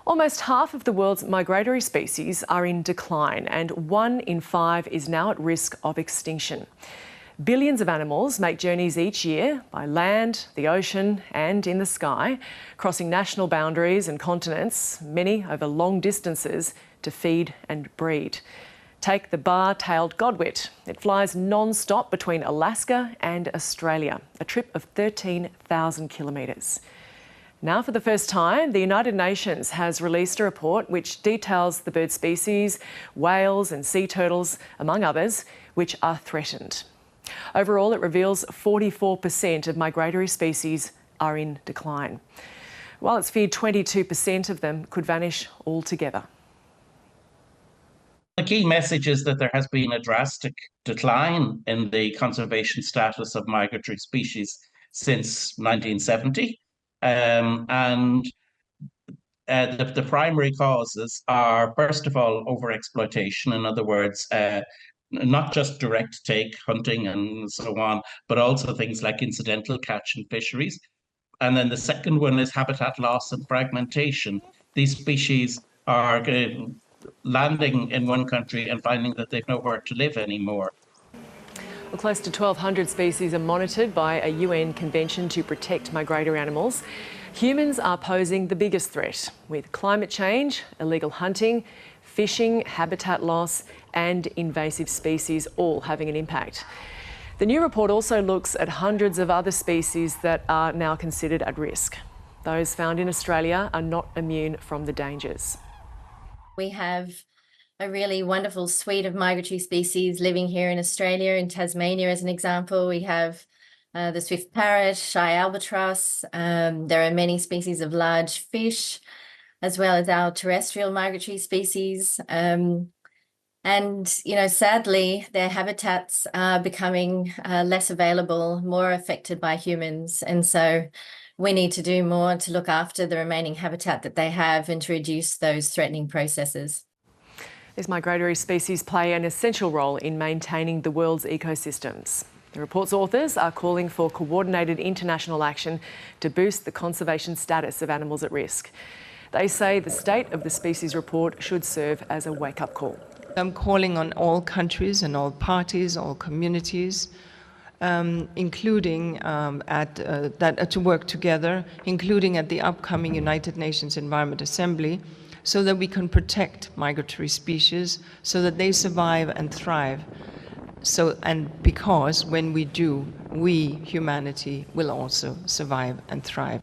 Almost half of the world's migratory species are in decline, and 1 in 5 is now at risk of extinction. Billions of animals make journeys each year by land, the ocean and in the sky, crossing national boundaries and continents, many over long distances, to feed and breed. Take the bar-tailed godwit. It flies non-stop between Alaska and Australia, a trip of 13,000 kilometres. Now, for the first time, the United Nations has released a report which details the bird species, whales and sea turtles, among others, which are threatened. Overall, it reveals 44% of migratory species are in decline, while it's feared 22% of them could vanish altogether. The key message is that there has been a drastic decline in the conservation status of migratory species since 1970. The primary causes are, first of all, overexploitation. In other words, not just direct take hunting and so on, but also things like incidental catch and fisheries. And then the second one is habitat loss and fragmentation. These species are landing in one country and finding that they've nowhere to live anymore. Well, close to 1,200 species are monitored by a UN convention to protect migratory animals. Humans are posing the biggest threat, with climate change, illegal hunting, fishing, habitat loss and invasive species all having an impact. The new report also looks at hundreds of other species that are now considered at risk. Those found in Australia are not immune from the dangers. We have a really wonderful suite of migratory species living here in Australia. In Tasmania, as an example, we have the swift parrot, shy albatross. There are many species of large fish, as well as our terrestrial migratory species. Sadly, their habitats are becoming less available, more affected by humans. And so we need to do more to look after the remaining habitat that they have and to reduce those threatening processes. These migratory species play an essential role in maintaining the world's ecosystems. The report's authors are calling for coordinated international action to boost the conservation status of animals at risk. They say the State of the Species report should serve as a wake-up call. I'm calling on all countries and all parties, all communities, including to work together, including at the upcoming United Nations Environment Assembly, so that we can protect migratory species, so that they survive and thrive. Because when we do, we, humanity, will also survive and thrive.